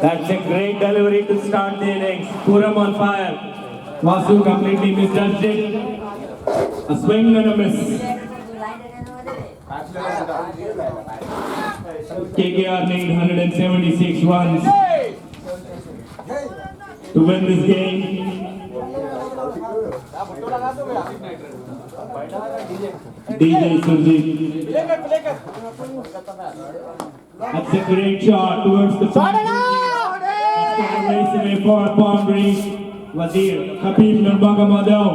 That's a great delivery to start the innings. Puram on fire. Vasu completely misjudged it. A swing and a miss. KKR need 176 runs to win this game. DJ Surjit. That's a great shot towards the race away for boundary. Wazir, Habib Nurmagomedov.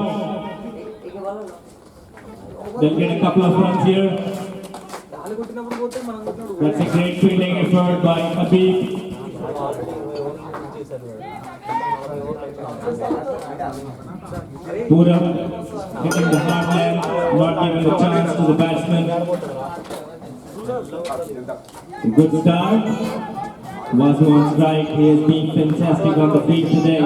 They'll get a couple of runs here. That's a great fielding effort by Habib. Puram hitting the hard man, not giving a chance to the batsman. A good start. Vasu on strike. He has been fantastic on the field today.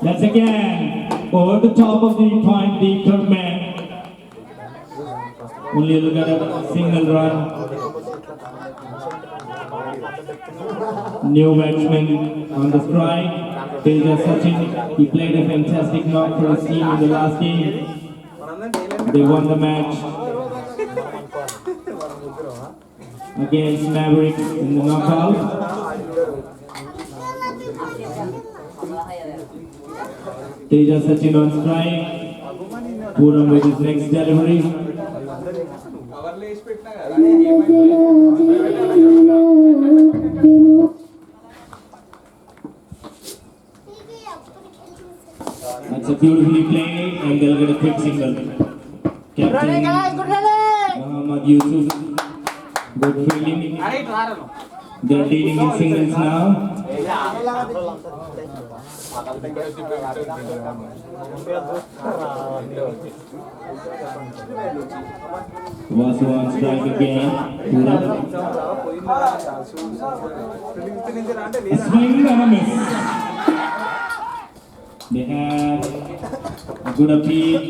That's again over the top of the point, the third man. Only look at a single run. New batsman on the strike. Teja Sachin. He played a fantastic knock for his team in the last game. They won the match against Mavericks in the knockout. Teja Sachin on strike. Puram with his next delivery. That's a beautifully played and they'll get a quick single. Captain Muhammad Yusuf. Good fielding. They're dealing in singles now. Vasu on strike again. A swing and a miss. They have a good appeal.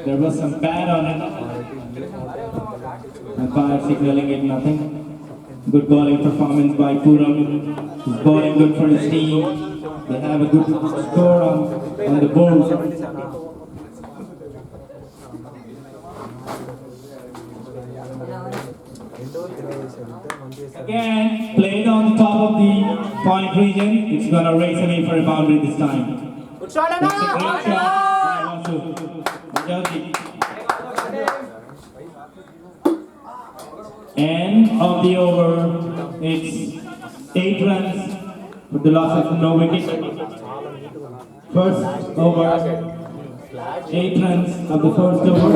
There was some pad on it. Umpire signaling it nothing. Good bowling performance by Puram. He's bowling good for his team. They have a good score on the board. Again, played on the top of the point region. It's going to race away for a boundary this time. That's a great shot by Vasu. End of the over. It's 8 runs with the loss of no wicket. First over. 8 runs of the first over.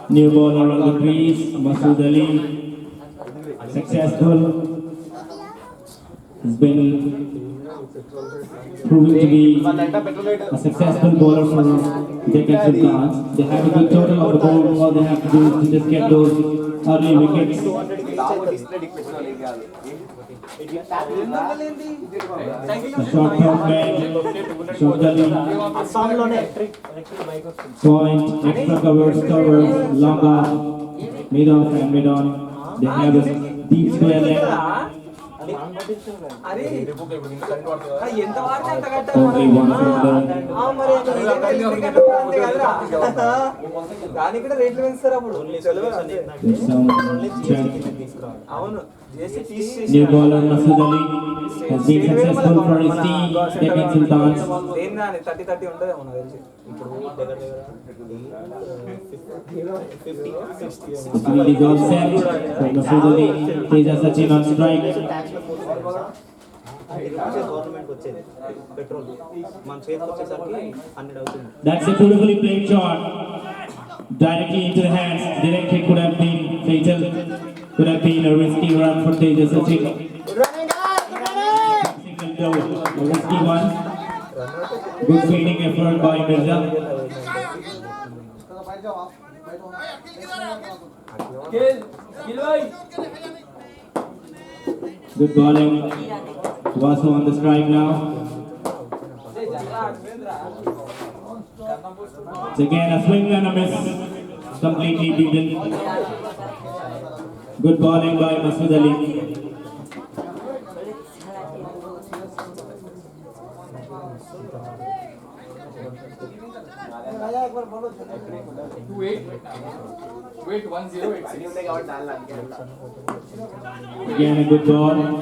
New bowler on the crease, Masood Ali, successful. Has been proven to be a successful bowler for Deccan Sultans. They have a good total of the ball. All they have to do is to just get those early wickets. A short third man, short gully, point, extra covers, long off, mid off and mid on. They have a deep square leg. Only one fielder. New bowler Masood Ali has been successful for his team, Deccan Sultans. The field is all set for Masood Ali. Teja Sachin on strike. That's a beautifully played shot. Directly into the hands. Direct hit could have been fatal. Could have been a risky run for Teja Sachin. A risky one. Good fielding effort by Mirza. Good bowling. Vasu on the strike now. It's again a swing and a miss. Completely beaten. Good bowling by Masood Ali. Wait, 1-0. Again a good ball.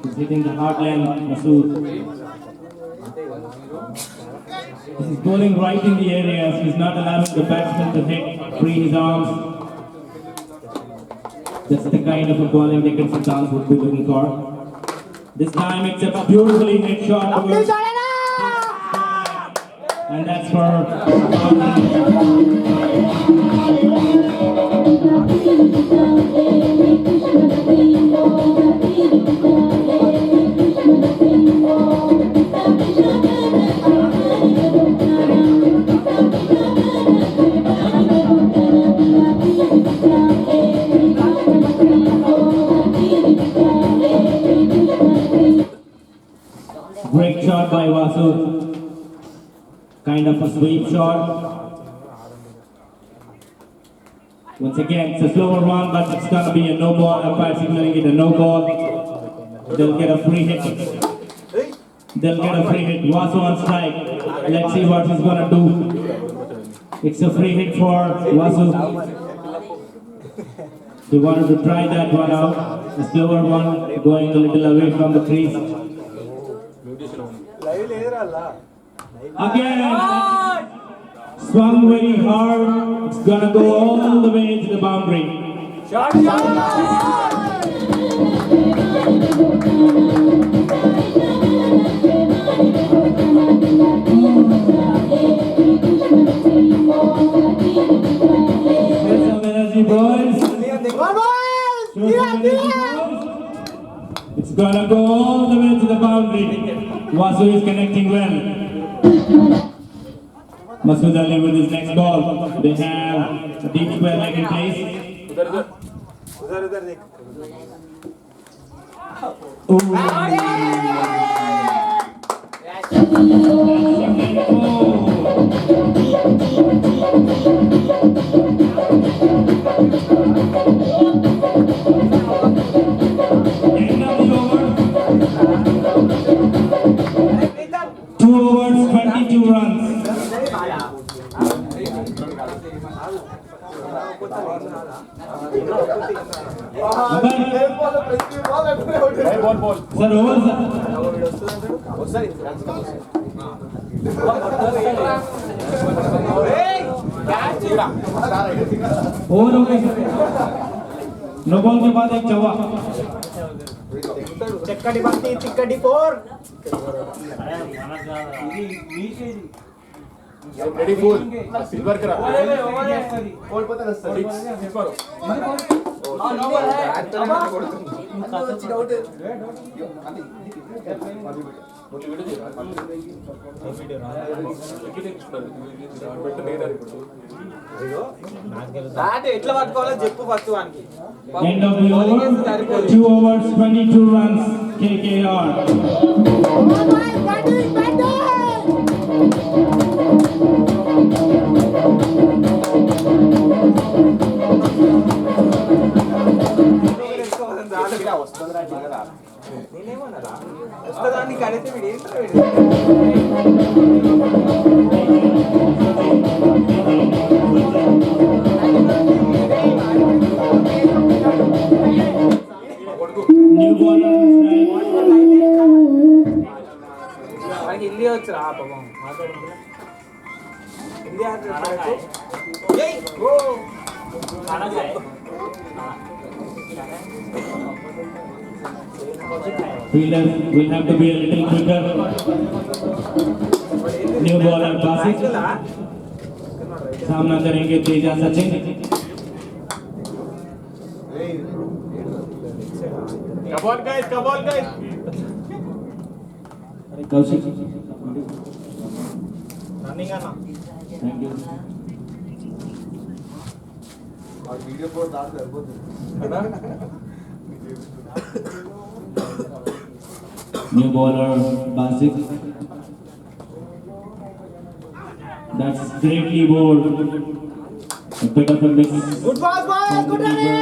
He's hitting the heartland, Masood. He's bowling right in the areas. He's not allowing the batsman to hit, free his arms. That's the kind of a bowling Deccan Sultans would be looking for. This time it's a beautifully hit shot towards, and that's for great shot by Vasu. Kind of a sweep shot. Once again, it's a slower one, but it's gonna be a no ball. Umpire signaling it a no ball. They'll get a free hit. They'll get a free hit. Vasu on strike. Let's see what he's gonna do. It's a free hit for Vasu. He wanted to try that one out. A slower one going a little away from the crease. Again, swung very hard. It's gonna go all the way to the boundary. Show some energy, boys. Show some energy, boys. It's gonna go all the way to the boundary. Vasu is connecting well. Masood Ali with his next ball. They have a deep square leg in place. Ooh. End of the over. 2 overs, 22 runs. Sir, over sir. Over हो गई no ball के बाद एक चौवा चक्कड़ी बंदी चिक्कड़ी 4 Ready, full. Silver करा. बोल पता ना सर Six मारो. हां नो बॉल है ಅದು ಚಿಡ ಔಟ್ मोठी व्हिडिओ दे. బ్యాట్ ఎట్లా పట్టుకోవాలో చెప్పు ఫస్ట్ వానికి End of the over. 2 overs, 22 runs. KKR. నేనేమన్నారా వస్తదాన్ని కడితే వీడు ఏంటో New ball on strike. మనకి హిందీ వచ్చురా పాపం మాట్లాడుతున్నా హిందీ ఆడుతున్నాడు ఏయ్ గో खाना खाए Fielders will have to be a little quicker. New ball and passes. सामना करेंगे Teja Sachin. Come on guys. Kaushik running అన్న Thank you. ఆ వీడియో కూడా దాని సరిపోతుంది New bowler Basit. That's greatly bowled. A bit of a miss. Good ball boy good running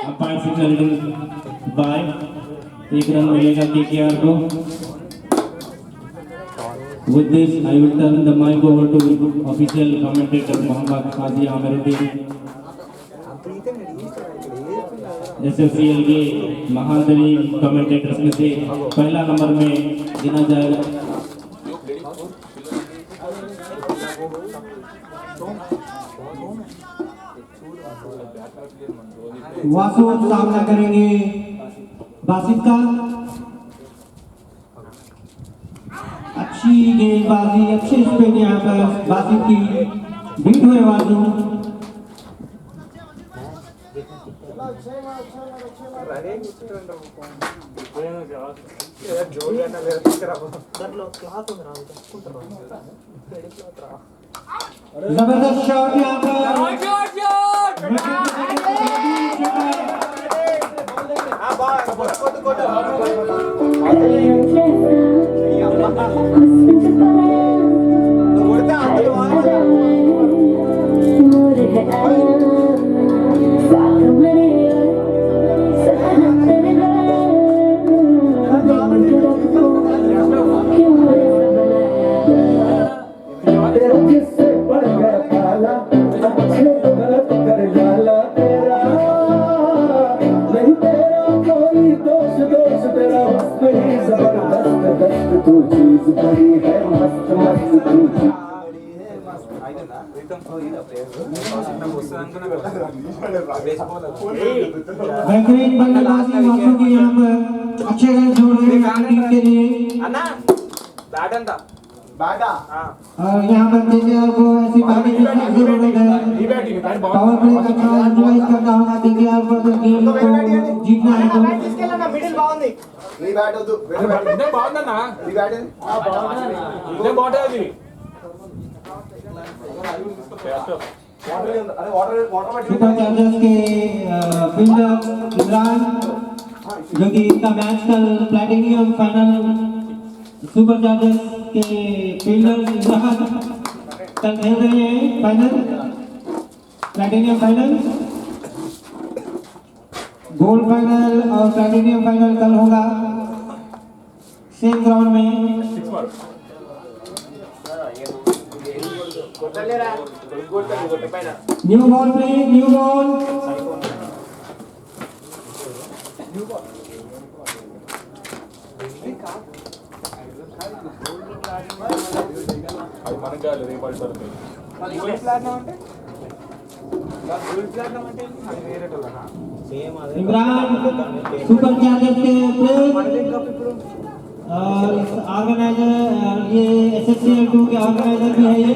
Umpire signaled by. एक run मिलेगा KKR को. With this, I will turn the mic over to official commentator Mohammad Qazi Amiruddin. SFCL के महानतरीन commentators में से पहला number में गिना जाएगा. वासु सामना करेंगे बासित का. अच्छी गेंदबाजी, अच्छे स्पिन यहाँ पर बासित की. बीट हुए वासु. जबरदस्त शॉट यहाँ पर. बेहतरीन बल्लेबाजी वासु की यहाँ पर. अच्छे रन जोड़ रहे हैं टीम के लिए. और यहाँ पर केकेआर को ऐसी बैटिंग की जरूरत है. पावर प्ले का अच्छा यूटिलाइज करना होगा केकेआर को. अगर गेम को जीतना है तो మిడిల్ బాగుంది ఈ బ్యాట్ వద్దు ఇదే బాగుందన్నా ఈ బ్యాట్ ఇదే బాగుంటుంది అరే వాటర్ వాటర్ सुपर चार्जर्स के फील्डर इमरान जो कि इनका मैच कल प्लैटिनियम फाइनल. सुपर चार्जर्स के फील्डर इमरान कल खेल रहे हैं final, platinum final. Gold final और प्लैटिनियम फाइनल कल होगा सेम ग्राउंड में. New ball please, new ball. అది మనకు కాదు రేపు పడుతుంది इमरान सुपर चार्जर्स के प्लेयर और ऑर्गेनाइजर, ये SSCL 2 के ऑर्गेनाइजर भी है. ये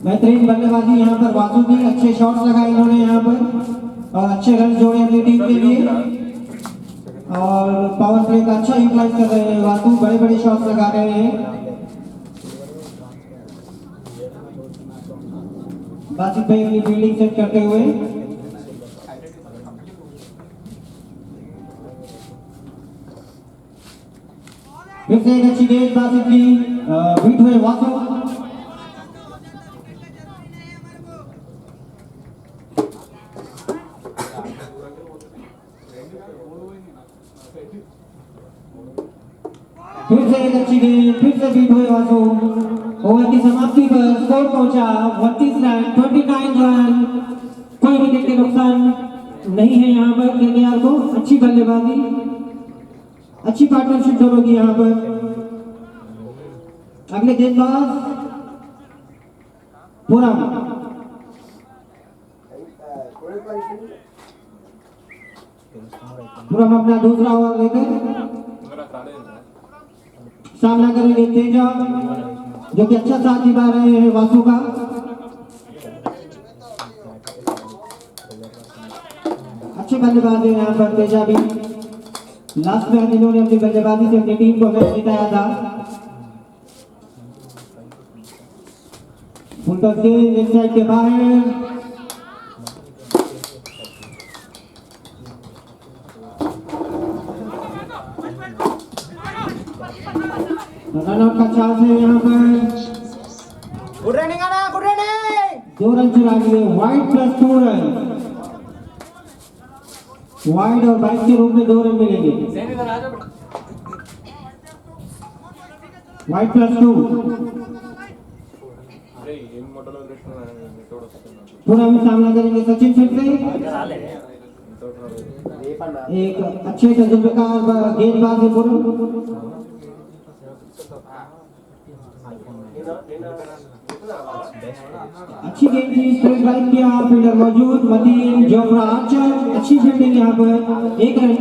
बेहतरीन बल्लेबाजी यहाँ पर वासु की. अच्छे शॉट्स लगाए इन्होंने यहाँ पर और अच्छे रन जोड़े अपनी टीम के लिए. और पावर प्ले का अच्छा यूटिलाइज कर रहे हैं वासु. बड़े बड़े शॉट्स लगा रहे हैं. बासित भाई अपनी फील्डिंग सेट करते हुए. फिर से एक अच्छी गेंद बासित की. बीट हुए वासु. फिर से एक अच्छी गेंद, फिर से बीट हुए वासु. ओवर की समाप्ति पर स्कोर पहुंचा 32 रन, 29 रन. कोई विकेट के नुकसान नहीं है यहाँ पर केकेआर को. अच्छी बल्लेबाजी, अच्छी पार्टनरशिप दोनों की यहाँ पर. अगले गेंदबाज पूरा अपना दूसरा ओवर लेकर सामना करेंगे तेजा. जो कि अच्छा साथ निभा रहे हैं वासु का। अच्छे बल्लेबाज हैं यहाँ पर तेजाबी। लास्ट में इन्होंने अपनी बल्लेबाजी से अपनी टीम को मैच जिताया था। फुल टॉस के लेफ्ट साइड के बाहर रन आउट का चांस है यहाँ पर। गुड रनिंग आना, गुड रनिंग। 2 रन चुरा लिए। वाइड प्लस 2 रन, वाइड और बाइक के रूप में 2 रन मिलेंगे। Wide plus 2। पूरा में सामना करेंगे सचिन फिर से। एक अच्छे तजुर्बेकार गेंदबाज है पूरा। अच्छी गेंद थी, स्ट्रेट ड्राइव किया, फील्डर मौजूद, मतीन जोफ्रा आर्चर। अच्छी फील्डिंग यहाँ पर, 1 रन।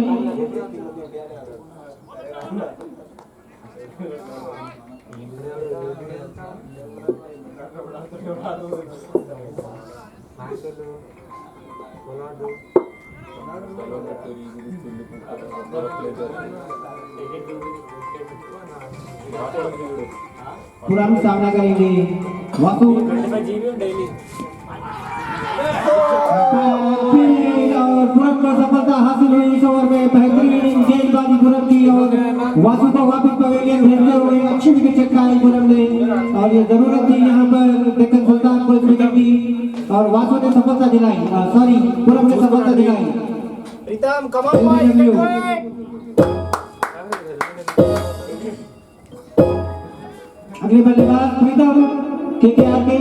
पूरा में सामना करेंगे वासु। और तुरंत को सफलता हासिल हुई इस ओवर में। बेहतरीन गेंदबाजी तुरंत की और वासु को वापस पवेलियन भेजते हुए अच्छी विकेट चटकाई पूरम ने। और ये जरूरत थी यहाँ पर डेक्कन सुल्तान को इस विकेट की, और वासु ने सफलता दिलाई, सॉरी पूरम ने सफलता दिलाई। प्रीतम कम ऑन बॉय। अगले बल्लेबाज प्रीतम केकेआर के।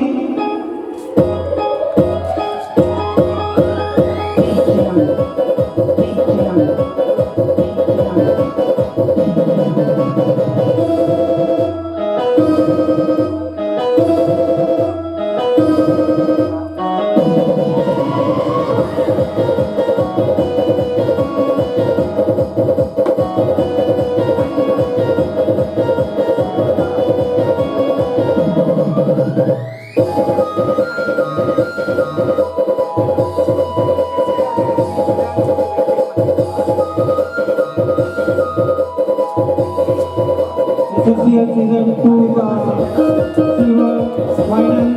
सीजन 2 का सिल्वर फाइनल।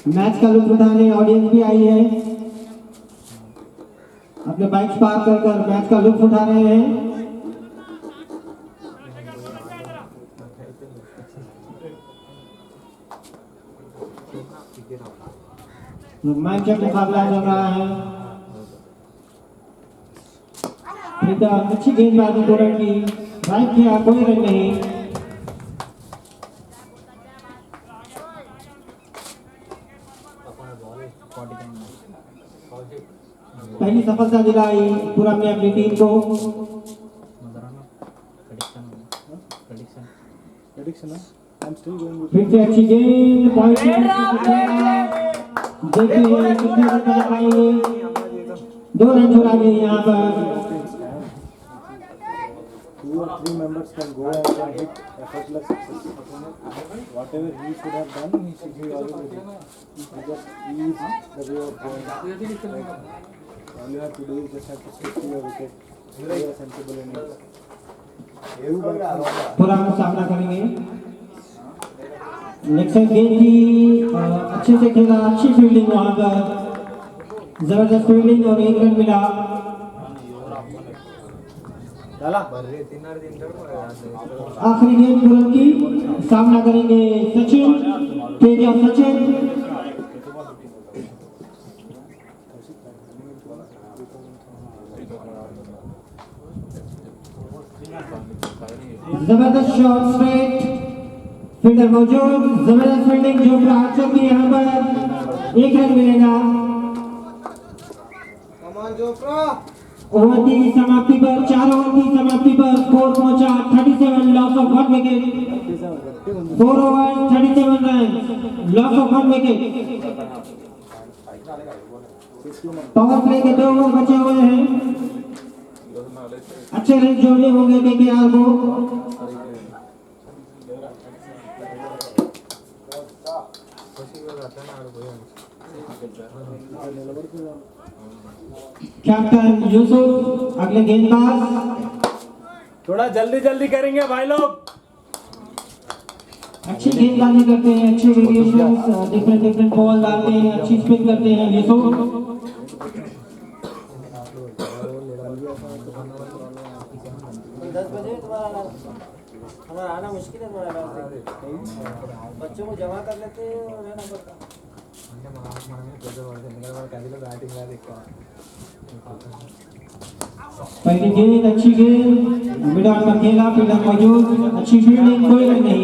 मैच का लुत्फ उठाने ऑडियंस भी आई है, अपने बाइक्स पार्क कर मैच का लुत्फ उठा रहे हैं। रोमांचक मुकाबला चल रहा है। प्रीतम अच्छी गेंदबाजी पूरन की, ड्राइव किया, कोई रन नहीं। पहली सफलता दिलाई पूरम ने अपनी टीम को। फिर से अच्छी गेंद, पॉइंट देखिए कितने रन बना पाएंगे। 2 रन चुरा लिए यहाँ पर। 2 or 3 members can go and can hit effortless success. Whatever he should have done, he already did. He just eased the way of going. All you have to do is just have to stick to your wicket. Play a sensible innings. पूरा हम सामना करेंगे। Luxon गेंद की अच्छे से खेला, अच्छी फील्डिंग वहां पर, जबरदस्त फील्डिंग और 1 रन मिला। आखिरी गेंद पूरन की, सामना करेंगे सचिन, तेजा सचिन। जबरदस्त शॉट स्ट्रेट, फील्डर मौजूद, जबरदस्त फील्डिंग जो आर्चर की यहाँ पर 1 रन मिलेगा। ओवर की समाप्ति पर 4 ओवर की समाप्ति पर स्कोर पहुंचा 37, loss of 1 wicket. 4 over 37 run, loss of 1 wicket. Power play के 2 ओवर बचे हुए हैं। अच्छे रन जोड़ने होंगे केकेआर को। कैप्टन यूसुफ अगले गेंदबाज। थोड़ा जल्दी जल्दी करेंगे भाई लोग। अच्छी गेंदबाजी करते हैं, अच्छे वेरिएशंस, डिफरेंट बॉल डालते हैं, अच्छी स्पिन करते हैं यूसुफ। 10 बजे तुम्हारा हमारा आना मुश्किल है तुम्हारा बच्चों को जमा कर लेते हैं और है नंबर का पहली गेंद अच्छी गेंद, मिड ऑन पर खेला, फील्डर मौजूद, अच्छी फील्डिंग, कोई रन नहीं।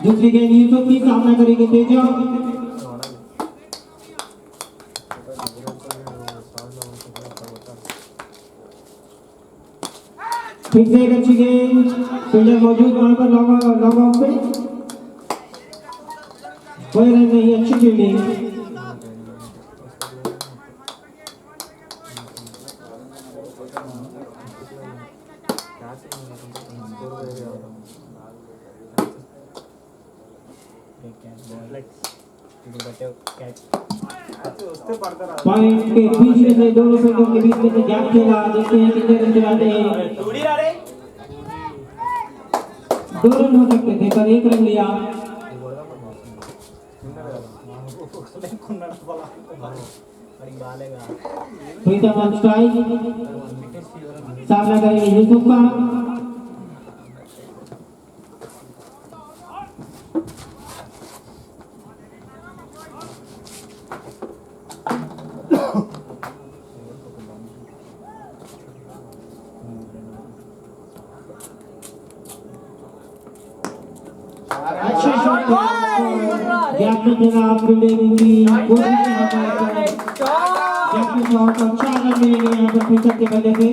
दूसरी गेंद यूसुफ की, सामना करेंगे तेजा। फिर से एक अच्छी गेंद, फील्डर मौजूद वहां पर लॉग आउट पे, कोई रन नहीं, अच्छी फील्डिंग। पॉइंट के बीच में से दोनों फील्डों के बीच में से गैप खेला, देखते हैं कितने रन चलाते हैं। 2 रन हो सकते थे पर 1 रन लिया। प्रीतम ऑन स्ट्राइक, सामना करेंगे यूसुफ का। अच्छे शॉट गैप में खेला, फील्डिंग की कोशिश यहाँ पर गैप में शॉट, अच्छा रन मिलेंगे यहाँ पर प्रीतम के बल्ले पे।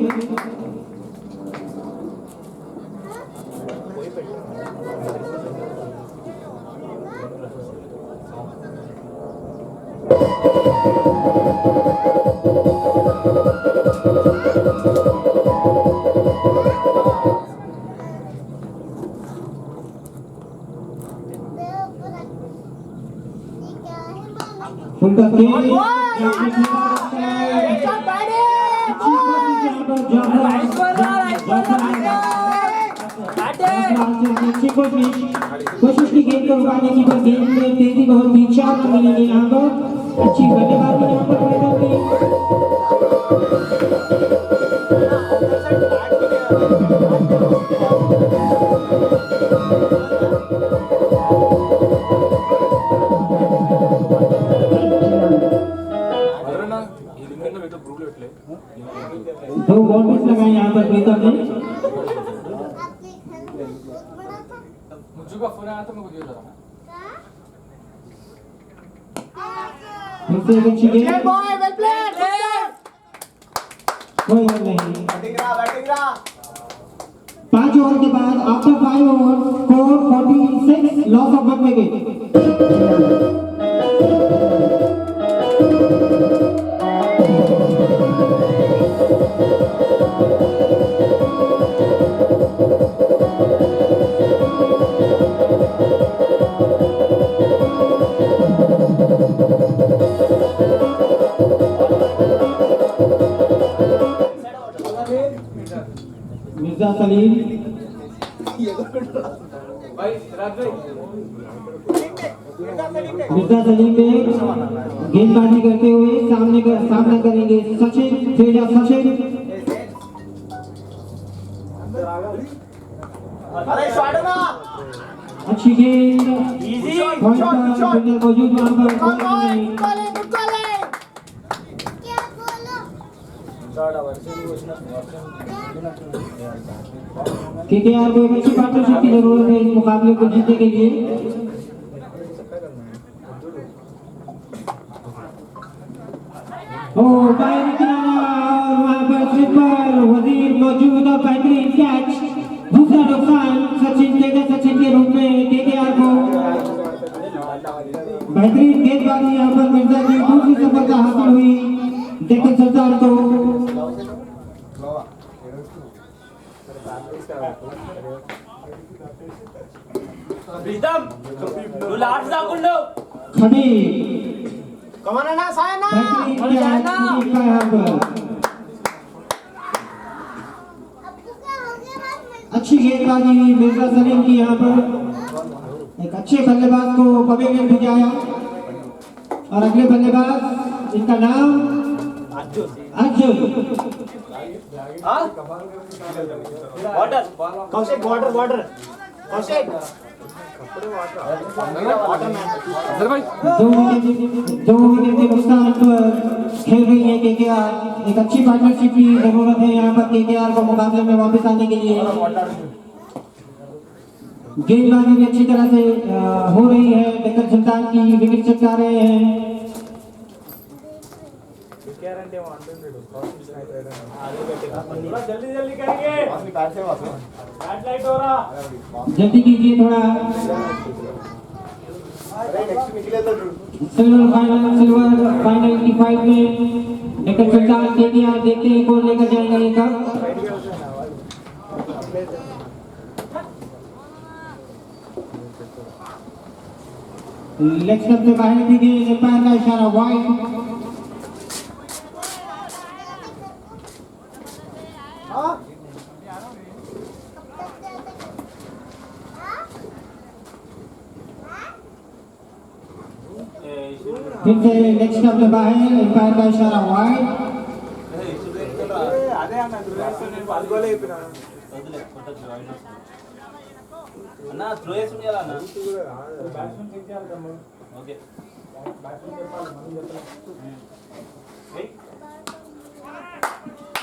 उनका कोशिश की गेंद को उड़ाने की, पर गेंद में तेजी बहुत ही, 4 रन मिलेंगे यहाँ पर। अच्छी बल्लेबाजी यहाँ पर प्रीतम की। दो बाउंड्रीज लगाए यहाँ पर प्रीतम ने। मुझे का फोन आया था, मैं को दिया था फिर से एक अच्छी गेंद, कोई रन नहीं। 5 ओवर के बाद after 5 over score 46, loss of 1 wicket. Mirza Salim, Mirza Salim ने गेंदबाजी करते हुए सामना करेंगे सचिन, तेजा सचिन। अच्छी गेंद, पॉइंट पर फील्डर मौजूद वहां पर, केकेआर को एक अच्छी पार्टनरशिप की जरूरत है इस मुकाबले को जीतने के लिए। ओ बाहरी किनारा, और वहां पर स्वीपर वजीर मौजूद और बेहतरीन कैच। दूसरा नुकसान सचिन के रूप में केकेआर को। बेहतरीन गेंदबाजी यहाँ पर मिर्जा की दूसरी सफलता हासिल हुई डेक्कन सुल्तान को। खड़ी कमाना ना साया ना बेहतरीन कैच का यहाँ पर अच्छी गेंदबाजी मिर्जा सलीम की यहाँ पर एक अच्छे बल्लेबाज को पवेलियन भिजाया। और अगले बल्लेबाज इनका नाम अर्जुन। बॉर्डर कौशिक बॉर्डर कौशिक दो विकेट के नुकसान पर खेल रही है केकेआर। एक अच्छी पार्टनरशिप की जरूरत है यहाँ पर केकेआर को मुकाबले में वापस आने के लिए। गेंदबाजी भी अच्छी तरह से हो रही है। डेक्कन सुल्तान की विकेट चटका रहे हैं। जल्दी करेंगे बैट लाइट हो रहा जल्दी कीजिए थोड़ा। सिल्वर फाइनल की फाइट में डेक्कन सुल्तान केकेआर देखते हैं कौन लेकर जाएगा ये कप। लेग स्टंप से बाहर दी गई अंपायर का इशारा वाइड। फिर से लेग स्टंप से बाहर अंपायर का इशारा वाइड। అన్నా త్రో చేసి ఉండాలా అన్నా బ్యాట్స్మెన్ చెక్ చేయాలి తమ్ముడు. ఓకే బ్యాట్స్మెన్ చెప్పాలి మనం చెప్పాలి.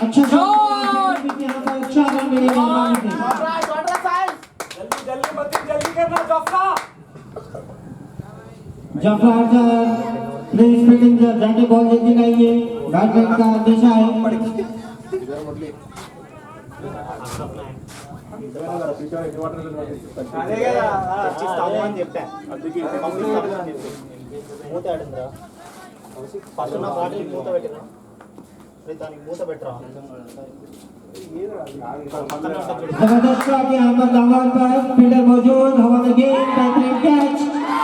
अच्छा शॉट यहाँ पर अच्छा रन मिलेगा जल्दी करना जाफरा प्लेस फील्डिंग जाके बॉल जल्दी लाइए। बैट्समैन का दिशा है। అదే కదా చర్చిస్తాము అని చెప్పా మూత ఆడిందిరా ఫస్ట్ నా బాటిల్ మూత పెట్టినా దానికి మూత పెట్టరా जबरदस्त शॉट यहाँ पर दामन पर फील्डर मौजूद हवा में गेंद बेहतरीन कैच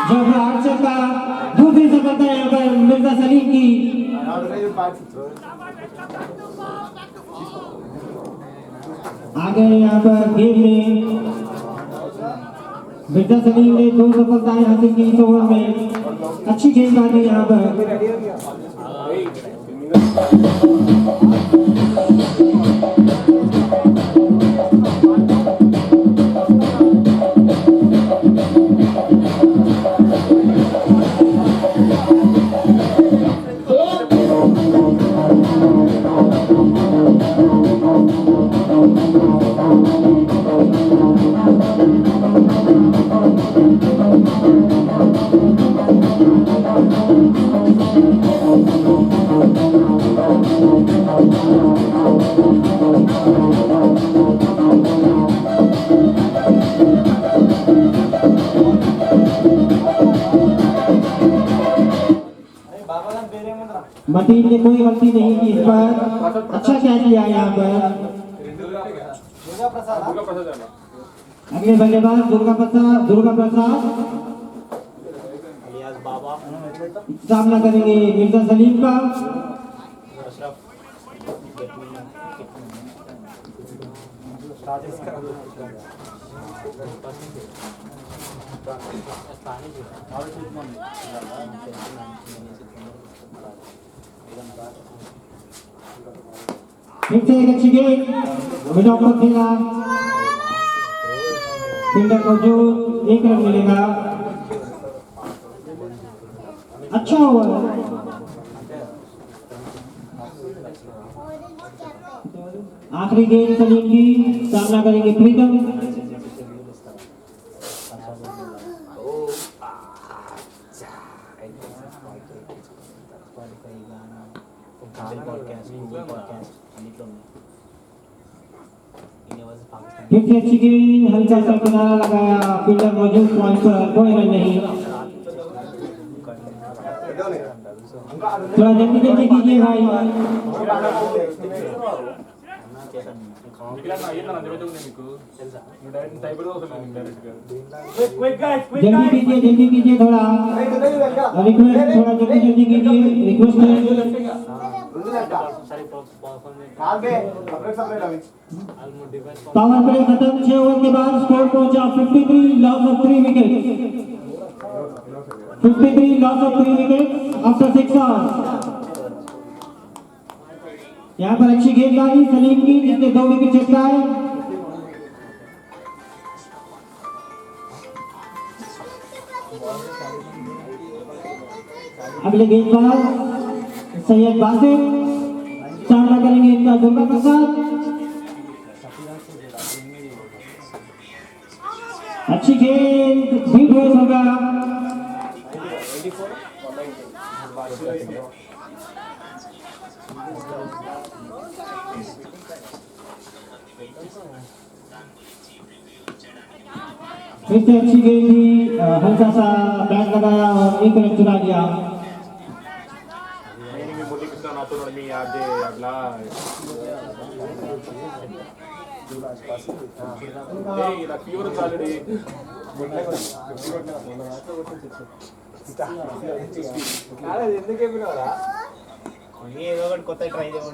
जब आर्चर का दूसरी सफलता यहाँ पर मिर्जा सलीम की। आगे यहाँ पर गेम में मिर्जा सलीम ने 2 सफलताएं हासिल की इस ओवर में। अच्छी गेंदबाजी यहाँ पर। मतीन ने कोई गलती नहीं की इस पर। अच्छा कैच लिया यहाँ पर। अगले बल्लेबाज दुर्गा प्रसाद सामना करेंगे मिर्जा सलीम का। फिर से एक अच्छी गेंद विनोद को खेला। फील्डर मौजूद 1 रन मिलेगा। अच्छा ओवर। आखिरी गेंद सलीम की सामना करेंगे प्रीतम। पॉडकास्ट अన్నిట్లో ఉన్నాయి యూనివర్సిటీ फिर से अच्छी गेंद, हल्का सा किनारा लगाया, फील्डर मौजूद पॉइंट पर, कोई रन नहीं। थोड़ा जल्दी जल्दी कीजिए भाई। जल्दी कीजिए थोड़ा रिक्वेस्ट, थोड़ा जल्दी कीजिए रिक्वेस्ट है। पावर प्ले खत्म, 6 ओवर के बाद स्कोर पहुंचा 53, loss of 3 wicket. 53 loss of 3 wicket after 6 hours. यहाँ पर अच्छी गेंदबाजी सलीम की, जिसने 2 विकेट चटकाए। अगले गेंदबाज सैयद बासित, सामना करेंगे इनका दुर्गा प्रसाद। अच्छी गेंद, बीट बॉल होगा। फिर से अच्छी गेंद थी, हल्का सा बैट लगाया और 1 रन चुरा लिया।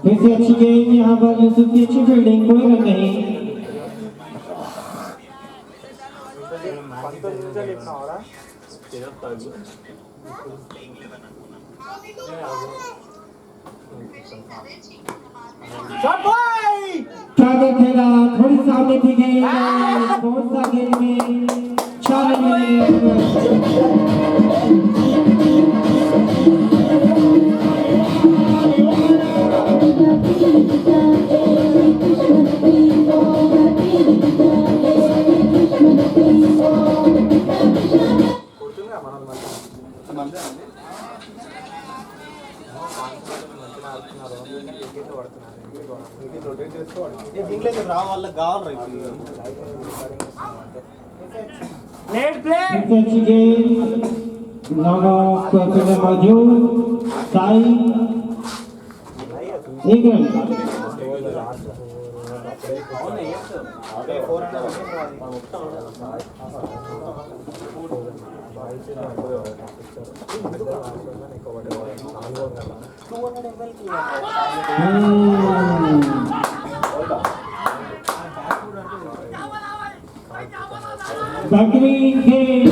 फिर से अच्छी गेंद, यहाँ पर यूसुफ की अच्छी फील्डिंग, कोई रन नहीं। स्वागत है, थोड़ी सामने थी गेंद, बहुत सा गेंद में 4 रन मिले। अच्छी गेंद, मौजूद साई, 1 रन। बेहतरीन गेंद,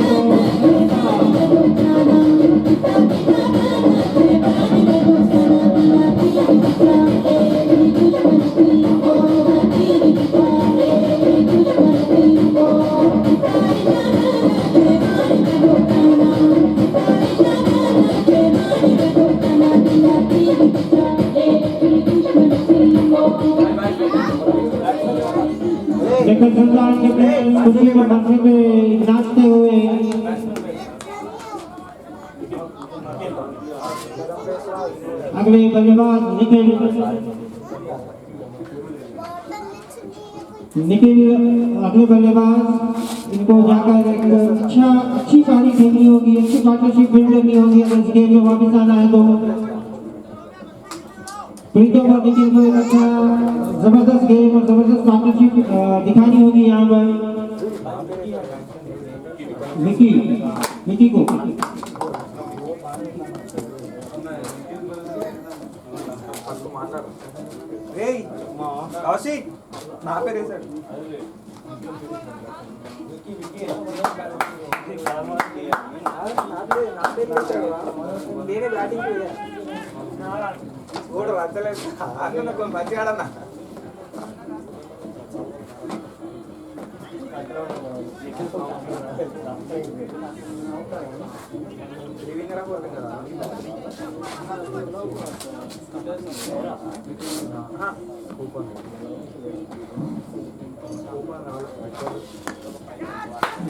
लेकिन सुल्तान के खुशी में मौके पे नाचते हुए अगले बल्लेबाज निखिल अगले बल्लेबाज, इनको जाकर एक अच्छी पारी खेलनी होगी, अच्छी पार्टनरशिप बिल्ड करनी होगी अगर इस गेम में वापस आना है तो। प्रीतम और निखिल को एक अच्छा जबरदस्त गेम और जबरदस्त पार्टनरशिप दिखानी होगी यहाँ पर। निकी को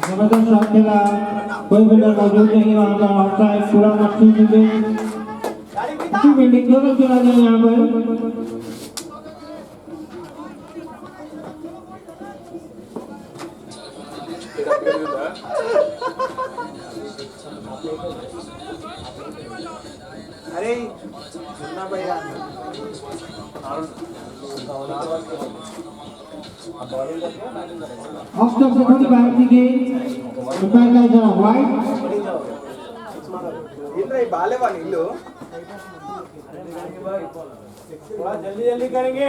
जबरदस्त शॉट खेला, कोई बॉलर मौजूद नहीं वहाँ पर, आउटसाइड पूरा अच्छी फील्डिंग, दोनों चला गया यहाँ पर। अरे सुनना भैया After the 45 game, prepared by the white. इल्ल बाले वाली इल्लू थोड़ा जल्दी जल्दी करेंगे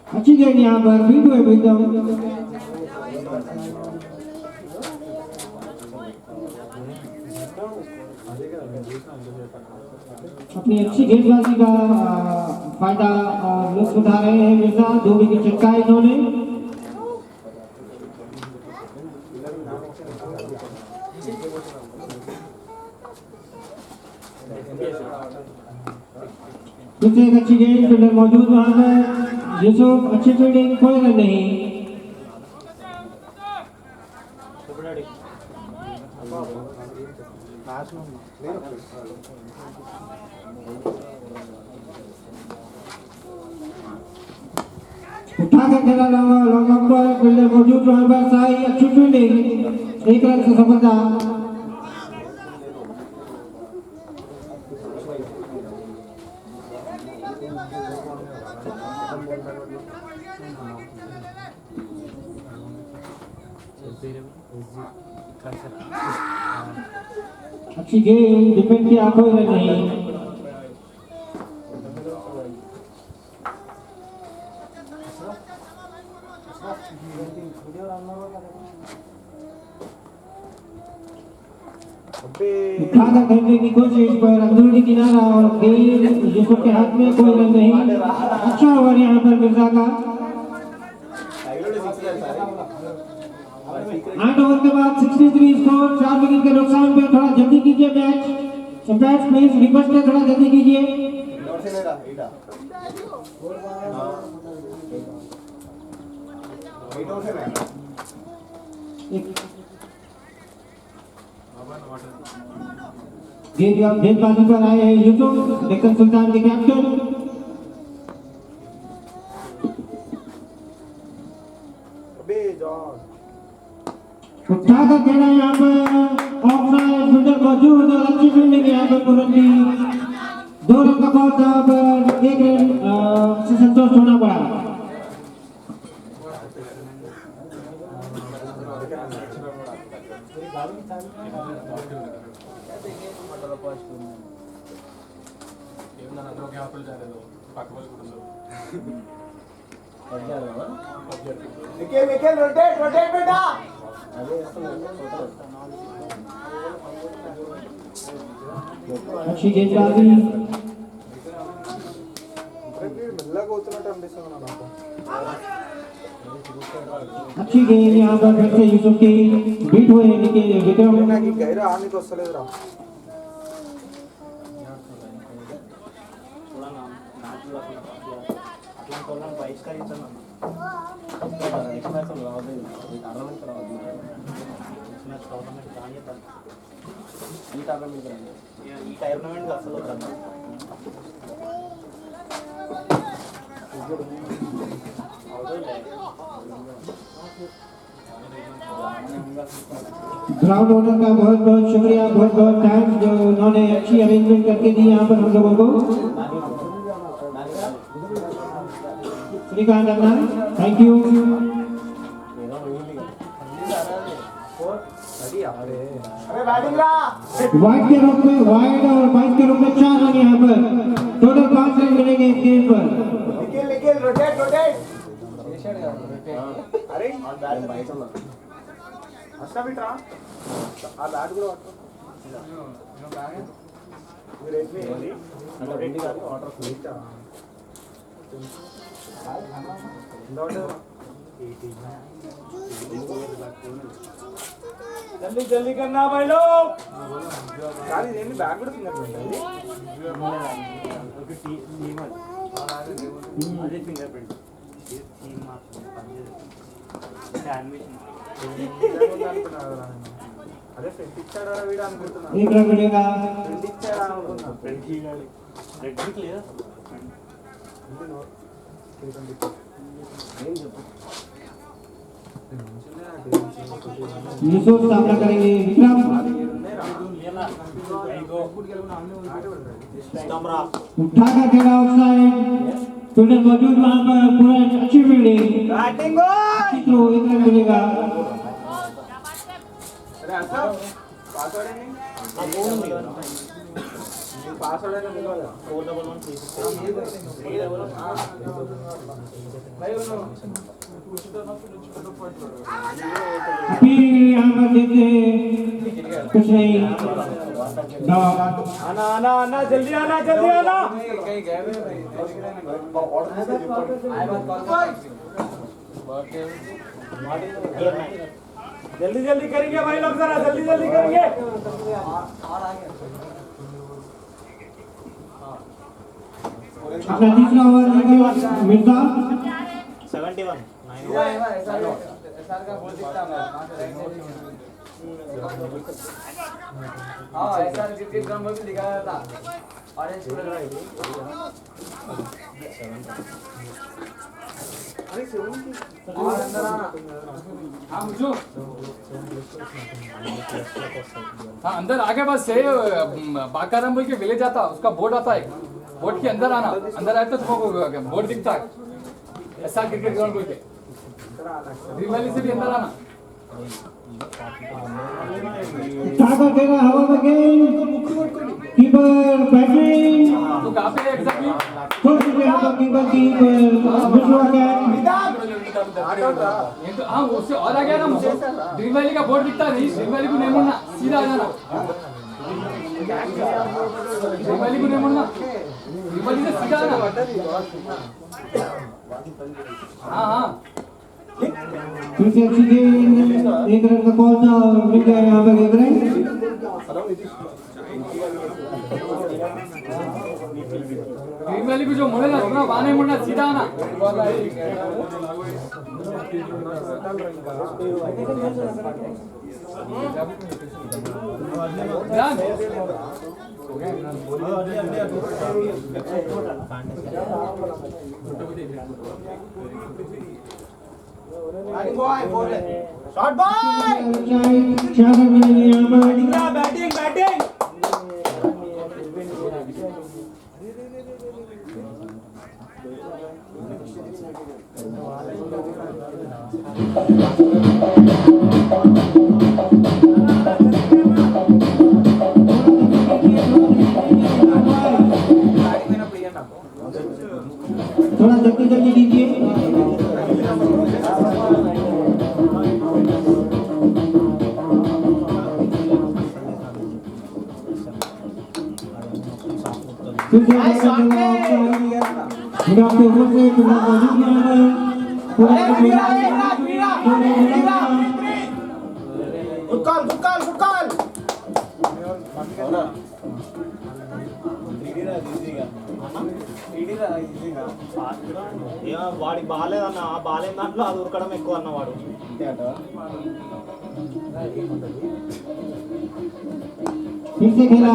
अच्छी गेंद यहाँ पर बीट हुए प्रीतम अपनी अच्छी गेंदबाजी का फायदा लुत्फ उठा रहे हैं मिर्जा 2 विकेट चटकाए इन्होंने दूसरी एक अच्छी गेंद फील्डर मौजूद वहां पर यूसुफ अच्छी फील्डिंग कोई रन नहीं उठाकर खेला लॉन्ग ऑफ पर फील्डर मौजूद वहां पर साई अच्छी फील्डिंग 1 रन से सफलता अच्छी गेंद डिफेंड किया कोई रन नहीं उठाकर खेलने की कोशिश पर अंदरूनी किनारा और गेंद यूसुफ के हाथ में कोई रन नहीं अच्छा ओवर यहाँ पर मिर्जा का 8 ओवर के बाद 63 स्कोर 4 विकेट के नुकसान पे थोड़ा जल्दी कीजिए मैच सैम्पैट्स प्लीज रिक्वेस्ट है थोड़ा जल्दी कीजिए गेंदबाजी पर आए हैं यूसुफ डेक्कन सुल्तान के कैप्टन उठाकर खेला यहाँ पर ऑफ साइड फील्डर मौजूद और अच्छी फील्डिंग यहाँ पर मुरली 2 रन का बॉल था पर 1 रन से संतोष होना पड़ा निकल रोटेट बेटा अच्छी गेंदबाजी अच्छी गेंद यहाँ पर फिर से यूसुफ की बीट हुए विक्रम गैर आने को वस्तलेదురా ఈ టైర్నమెంట్ అసలు ग्राउंड ओनर का बहुत बहुत शुक्रिया बहुत बहुत थैंक्स जो उन्होंने अच्छी अरेंजमेंट करके दी यहाँ पर हम लोगों को श्रीकांत अन्ना थैंक यू वाइड के रूप में वाइड और 22 के रूप में 4 रन यहाँ पर टोटल 5 रन मिलेंगे इस गेम पर निकल रोटेट अरे अच्छा बेटा आ बैट కూడా మీరు ఎట్లా చేయండి అంటే రెడీ కాదు ఆర్డర్ చేస్తా जल्दी जल्दी करना भाई लोग यार ये बैग కూడా తిన్నట్టుంది ఒక టీమ్ అదే ఫింగర్ ప్రింట్ టీమ్ మాత్రం పనిచేస్తుంది యానిమేషన్ అదే ఫ్రెండ్ ఇచ్చాడా వీడు అనుకుంటున్నా एक रन मिलेगा ఫ్రెండ్ ఇచ్చాడా అనుకున్నా ఫ్రెండ్ ఇవ్వాలి రెడ్ బిక్ లేదా ఏం చెప్పు निशोर सामना करेंगे विक्रम। उठा कर खेला ऑफसाइड, फील्डर मौजूद वहां पर, पूरा अच्छी फील्डिंग, अच्छी थ्रो, एक रन मिलेगा। फिर यहाँ पर देखते हैं कुछ नहीं, आना जल्दी आना जल्दी करेंगे भाई लोग, जरा जल्दी करेंगे। अपना तीसरा ओवर मिर्जा 71 हाँ ऐसा क्रिकेट ग्राउंड में भी दिखाया था ऑरेंज कलर और अंदर आना। हाँ मुझो हाँ अंदर आगे बस से बाकाराम बोल के विलेज आता, उसका बोर्ड आता है, बोर्ड के अंदर आना, अंदर आए तो तुमको बोर्ड दिखता है ऐसा क्रिकेट ग्राउंड बोल के, ड्रीम वैली से भी अंदर आना। टाका खेला हवा में गेंद, कीपर बैटिंग, तो कहाँ पे है एग्जैक्टली? छोड़ दीजिए यहाँ पर कीपर की विश्वा ये तो हाँ उससे और आ गया ना मुझे, ड्रीम वैली का बोर्ड दिखता नहीं, ड्रीम वैली को नहीं मुड़ना, सीधा आ जाना, ड्रीम वैली को नहीं मुड़ना, ड्रीम वैली से सीधा आना। हाँ हाँ फिर से अच्छी गेंद, एक रन का कॉल था और मिल गया यहाँ पर एक रन। ड्रीम वैली को जो मुड़ेगा थोड़ा वहाँ नहीं मुड़ना, सीधा आना। शॉट बॉय 4 रन मिलेंगे यहाँ पर। बैटिंग थोड़ा जल्दी दीजिए। फिर से आपके ऊपर से पूरा मौजूद यहाँ पर, गुड వాడికి బాగాలేదన్న, ఆ బాగాలేని దాంట్లో అది ఉరకడం ఎక్కువ అన్నవాడు. फिर से खेला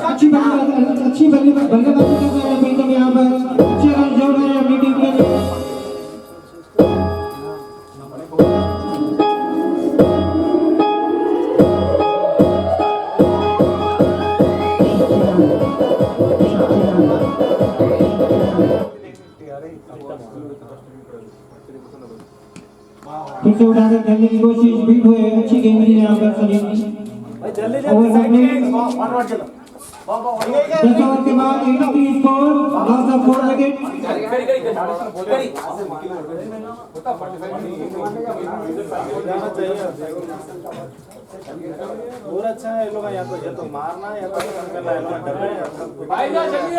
अच्छी बल्लेबाजी कर रहे हैं प्रीतम यहाँ पर, अच्छे रन जोड़ रहे हैं अपनी टीम के लिए। फिर से उठाकर खेलने की कोशिश, बीट हुए, अच्छी गेंद थी यहाँ पर सलीम। दस ओवर के बाद 83 स्कोर, लॉस ऑफ 4 विकेट। और अच्छा है लोग, या तो मारना या तो करना है, लोग डर रहे हैं भाई जा जल्दी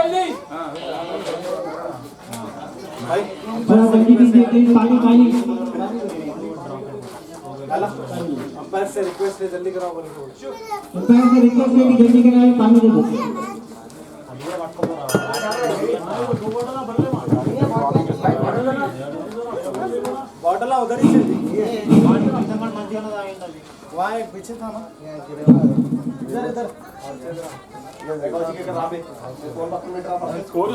भाई। थोड़ा जल्दी कीजिए, पानी अंपायर से रिक्वेस्ट है जल्दी कराओ बोल के, अंपायर से रिक्वेस्ट है कि जल्दी कराएं, पानी दे दो। बॉटल उधर ही वहाँ एक पीछे था ना, इधर स्कोर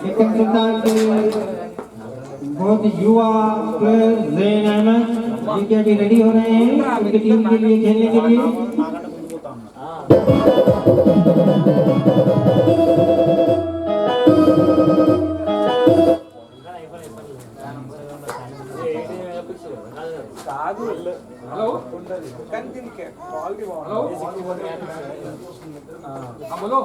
डेक्कन सुल्तान के बहुत युवा प्लेयर ज़ैन अहमद जिनके अभी रेडी हो रहे हैं उनकी टीम के लिए खेलने के लिए। हेलो हेलो हाँ बोलो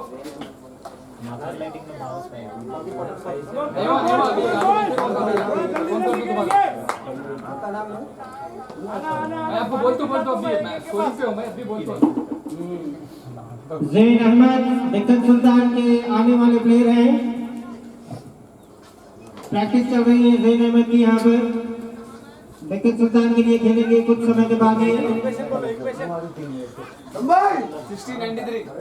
मैं आपको बोलता हूँ अभी मैं स्कोरिंग पे हूँ मैं अभी बोलता हूँ ज़ैन अहमद डेक्कन सुल्तान के आने वाले प्लेयर हैं। प्रैक्टिस चल रही है ज़ैन अहमद की यहाँ पर डेक्कन सुल्तान के लिए खेलेंगे कुछ समय के बाद ये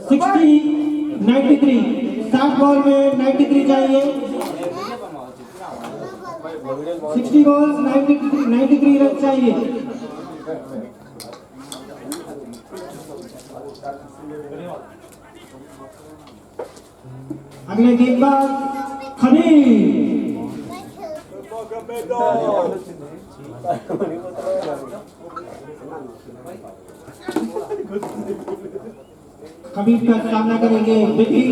60-93 60 बॉल में 93 चाहिए। 60 बॉल्स 93 रन चाहिए। अगले गेंदबाज खबीर खबीब का सामना करेंगे बिल्ली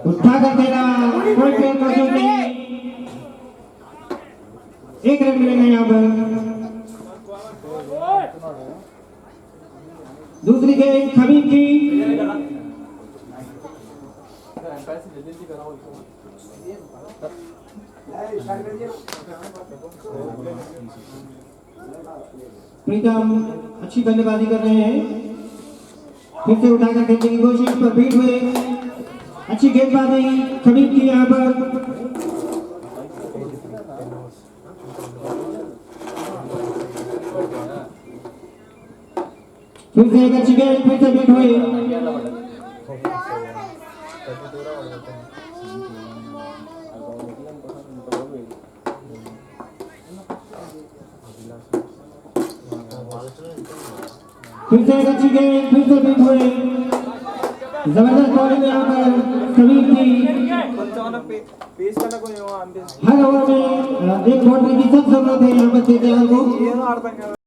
उठाकर देना पॉइंट पे मौजूद नहीं। एक रन मिलेगा यहाँ पर। दूसरी गेंद खबीब की प्रीतम अच्छी बल्लेबाजी कर रहे हैं। फिर से उठाकर खेलने की कोशिश पर बीट हुए। अच्छी गेंदबाजी खबीब की यहाँ पर। फिर से एक अच्छी गेंद फिर से बीट हुए। फिर से एक अच्छी गेंद फिर से बीट हुए। जबरदस्त बॉलिंग यहाँ पर खबीब की। हर ओवर में एक बॉलर की सब जरूरत है यहाँ पर को।